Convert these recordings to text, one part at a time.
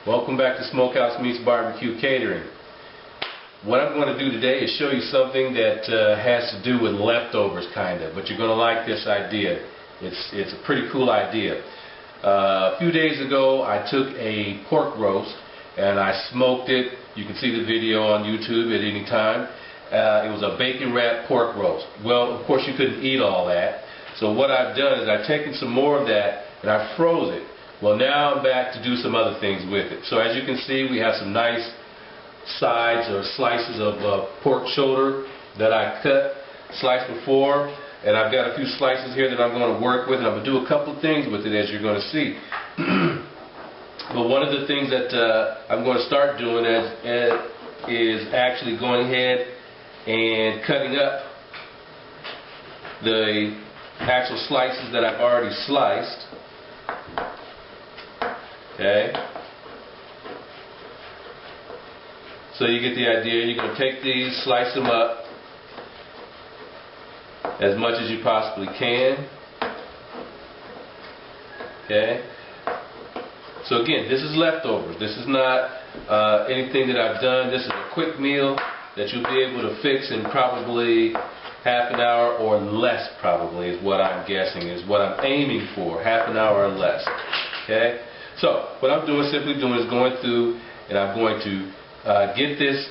Welcome back to Smokehouse Meets Barbecue Catering. What I'm going to do today is show you something that has to do with leftovers, kind of, but you're going to like this idea. It's a pretty cool idea. A few days ago I took a pork roast and I smoked it. You can see the video on YouTube at any time. It was a bacon wrapped pork roast. Well, of course you couldn't eat all that. So what I've done is I've taken some more of that and I froze it. Well, now I'm back to do some other things with it. So as you can see, we have some nice sides or slices of pork shoulder that I cut, sliced before, and I've got a few slices here that I'm going to work with, and I'm going to do a couple of things with it, as you're going to see. But one of the things that I'm going to start doing is actually going ahead and cutting up the actual slices that I've already sliced. Okay, so you get the idea. You're going to take these, slice them up as much as you possibly can. Okay, so again, this is leftovers. This is not anything that I've done. This is a quick meal that you'll be able to fix in probably half an hour or less, probably, is what I'm guessing, is what I'm aiming for, half an hour or less. Okay? So, what I'm simply doing is going through and I'm going to get this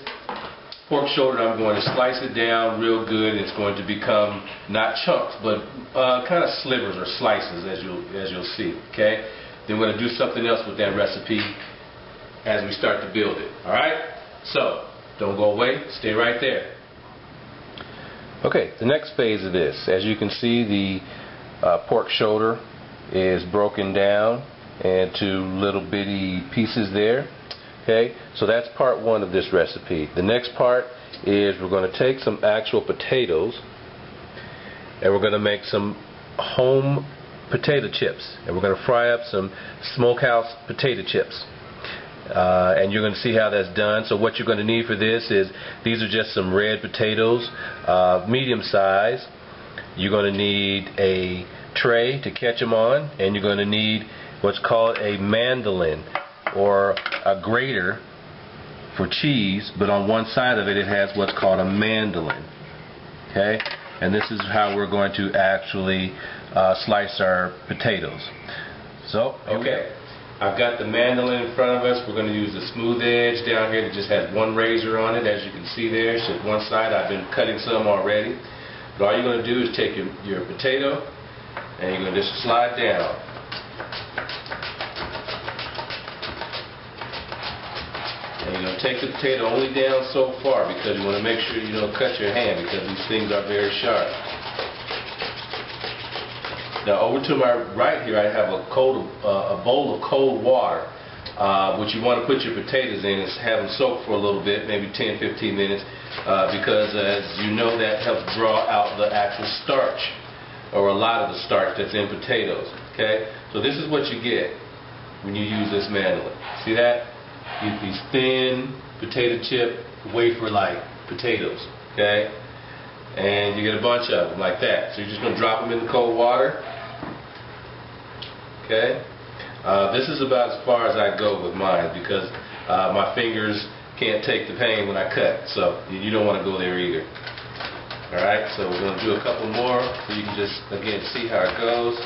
pork shoulder, I'm going to slice it down real good. It's going to become not chunks, but kind of slivers or slices, as you'll see. Okay? Then we're going to do something else with that recipe as we start to build it. Alright? So, don't go away. Stay right there. Okay, the next phase of this, as you can see, the pork shoulder is broken down into little bitty pieces there. Okay, so that's part one of this recipe. The next part is we're going to take some actual potatoes and we're going to make some home potato chips, and we're going to fry up some smokehouse potato chips. And you're going to see how that's done. So what you're going to need for this is, these are just some red potatoes, medium size. You're going to need a tray to catch them on, and you're going to need what's called a mandolin, or a grater for cheese, but on one side of it, it has what's called a mandolin. Okay, and this is how we're going to actually slice our potatoes. So, okay. I've got the mandolin in front of us. We're going to use the smooth edge down here that just has one razor on it. As you can see there, it's just one side. I've been cutting some already. But all you're going to do is take your potato and you're going to just slide down. And you're going to take the potato only down so far, because you want to make sure you don't cut your hand, because these things are very sharp. Now over to my right here, I have a bowl of cold water, which you want to put your potatoes in and have them soak for a little bit, maybe 10-15 minutes, because as you know, that helps draw out the actual starch, or a lot of the starch that's in potatoes. Okay, so this is what you get when you use this mandolin. See that? You get these thin potato chip wafer-like potatoes. Okay, and you get a bunch of them like that. So you're just going to drop them in the cold water. Okay, this is about as far as I go with mine, because my fingers can't take the pain when I cut, so you don't want to go there either. Alright, so we're going to do a couple more so you can just, again, see how it goes.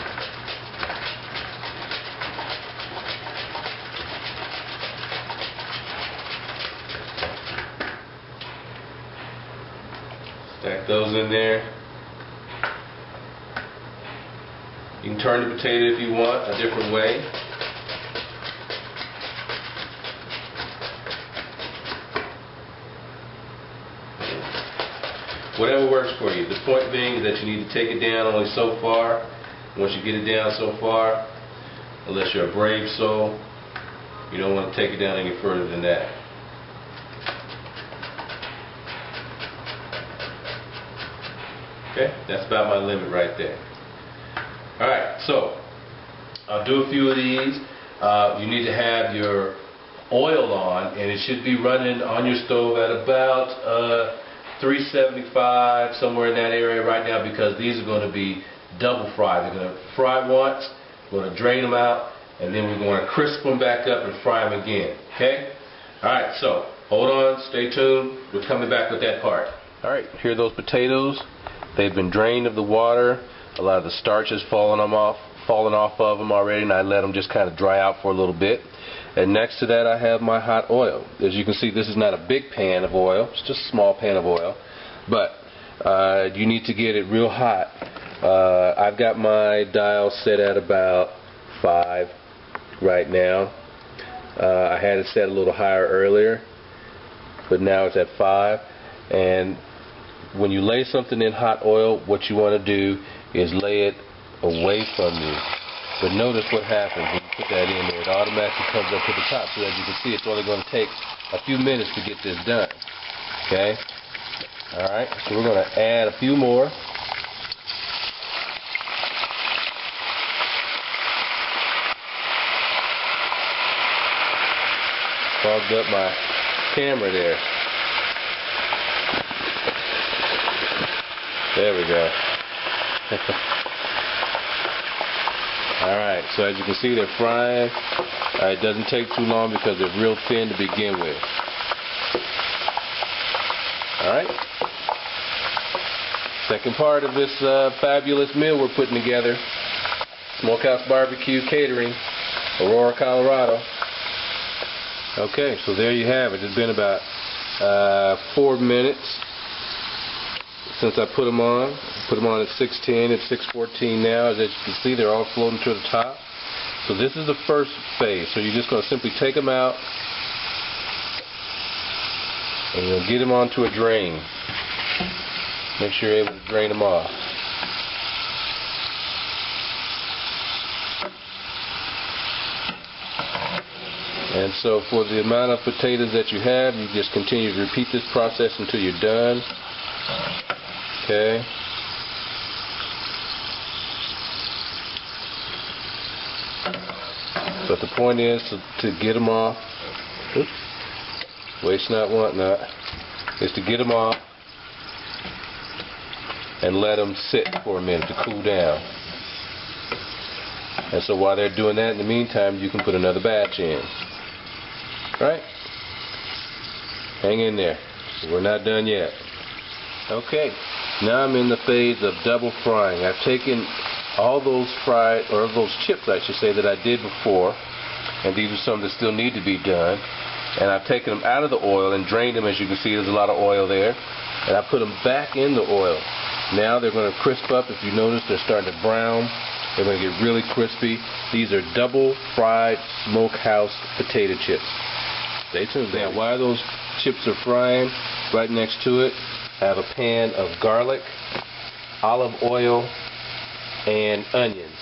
Stack those in there. You can turn the potato if you want a different way. Whatever works for you. The point being is that you need to take it down only so far. Once you get it down so far, unless you're a brave soul, you don't want to take it down any further than that. Okay, that's about my limit right there. Alright, so I'll do a few of these. You need to have your oil on, and it should be running on your stove at about 375, somewhere in that area right now, because these are going to be double fried. They're going to fry once, we're going to drain them out, and then we're going to crisp them back up and fry them again. Okay? Alright, so hold on, stay tuned. We're coming back with that part. Alright, here are those potatoes. They've been drained of the water. A lot of the starch has fallen off of them already, and I let them just kind of dry out for a little bit. And next to that I have my hot oil. As you can see, this is not a big pan of oil. It's just a small pan of oil. But you need to get it real hot. I've got my dial set at about 5 right now. I had it set a little higher earlier, but now it's at 5. And when you lay something in hot oil, what you want to do is lay it away from you. But notice what happens when you put that in there. It automatically comes up to the top. So as you can see, it's only going to take a few minutes to get this done. Okay? Alright, so we're going to add a few more. Fogged up my camera there. There we go. Alright, so as you can see, they're frying. It doesn't take too long because they're real thin to begin with. Alright. Second part of this fabulous meal we're putting together. Smokehouse Barbecue Catering, Aurora, Colorado. Okay, so there you have it. It's been about 4 minutes since I put them on. Put them on at 6:10. It's 6:14 now. As you can see, they're all floating to the top. So this is the first phase. So you're just going to simply take them out and you'll get them onto a drain. Make sure you're able to drain them off. And so for the amount of potatoes that you have, you just continue to repeat this process until you're done. Okay. But the point is to get them off. Oops. Waste not, want not. Is to get them off and let them sit for a minute to cool down. And so while they're doing that, in the meantime, you can put another batch in. Right? Hang in there. We're not done yet. Okay. Now I'm in the phase of double frying. I've taken all those fried, or those chips I should say, that I did before, and these are some that still need to be done, and I've taken them out of the oil and drained them. As you can see, there's a lot of oil there, and I put them back in the oil. Now they're going to crisp up. If you notice, they're starting to brown. They're going to get really crispy. These are double fried smokehouse potato chips. Stay tuned. Now while those chips are frying, right next to it I have a pan of garlic, olive oil, and onions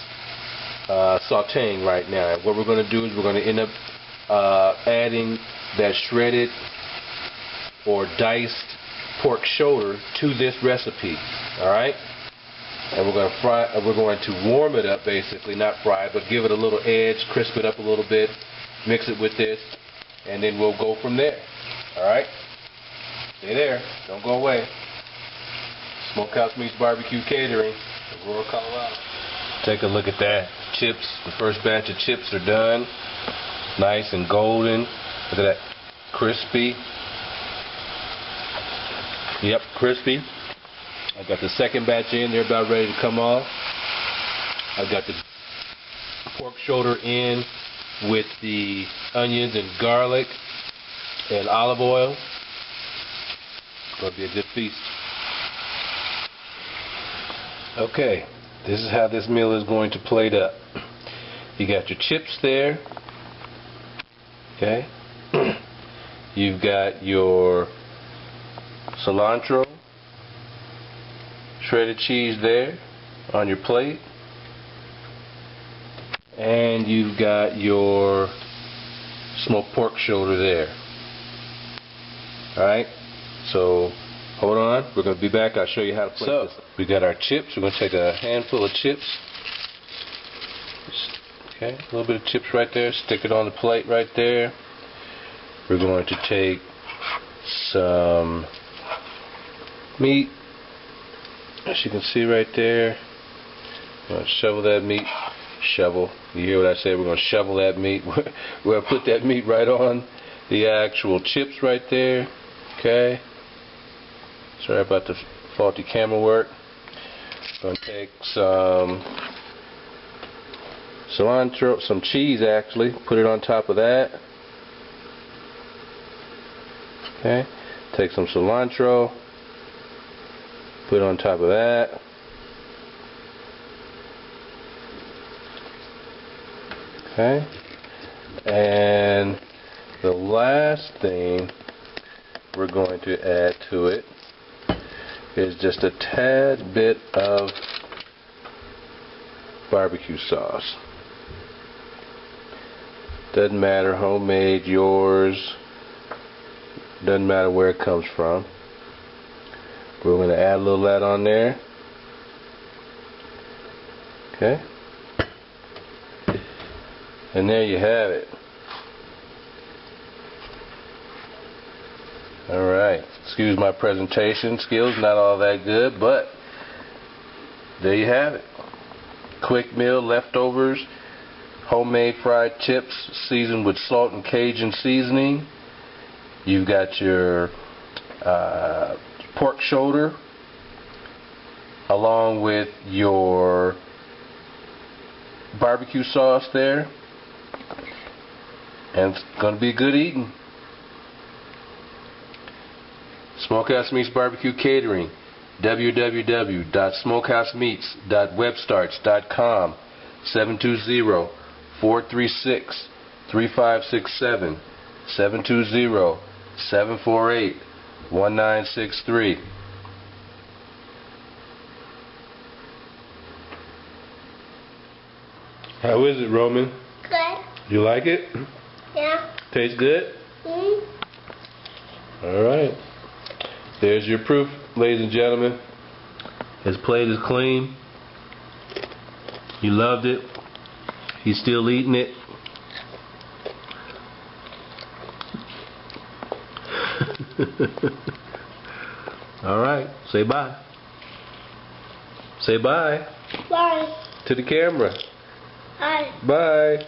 sauteing right now. And what we're going to do is we're going to end up adding that shredded or diced pork shoulder to this recipe. Alright? And we're going to fry. We're going to warm it up, basically, not fry it, but give it a little edge, crisp it up a little bit, mix it with this, and then we'll go from there. Alright? Stay there. Don't go away. Smokehouse Meets Barbecue Catering, Aurora, Colorado. Take a look at that. Chips. The first batch of chips are done. Nice and golden. Look at that. Crispy. Yep, crispy. I got the second batch in. They're about ready to come off. I've got the pork shoulder in with the onions and garlic and olive oil. It's going to be a good feast. Okay, this is how this meal is going to plate up. You got your chips there. Okay. You've got your cilantro, shredded cheese there on your plate, and you've got your smoked pork shoulder there. Alright, so hold on, we're going to be back. I'll show you how to plate this. We got our chips. We're going to take a handful of chips. Okay, a little bit of chips right there. Stick it on the plate right there. We're going to take some meat, as you can see right there. I'm going to shovel that meat Shovel. You hear what I said? We're going to shovel that meat. We're going to put that meat right on the actual chips right there. Okay. Sorry about the faulty camera work. Going to take some cilantro, some cheese actually, put it on top of that. Okay. Take some cilantro, put it on top of that. Okay. And the last thing we're going to add to it is just a tad bit of barbecue sauce. Doesn't matter, homemade, yours, doesn't matter where it comes from. We're going to add a little of that on there. Okay. And there you have it. Alright, excuse my presentation skills, not all that good, but there you have it. Quick meal, leftovers, homemade fried chips seasoned with salt and Cajun seasoning. You've got your pork shoulder along with your barbecue sauce there, and it's going to be good eating. Smokehouse Meats Barbecue Catering, www.smokehousemeats.webstarts.com, 720-436-3567, 720-748-1963. How is it, Roman? Good. You like it? Yeah. Tastes good? Mm-hmm. All right. There's your proof, ladies and gentlemen. His plate is clean. He loved it. He's still eating it. All right. Say bye. Say bye. Bye. To the camera. Bye. Bye.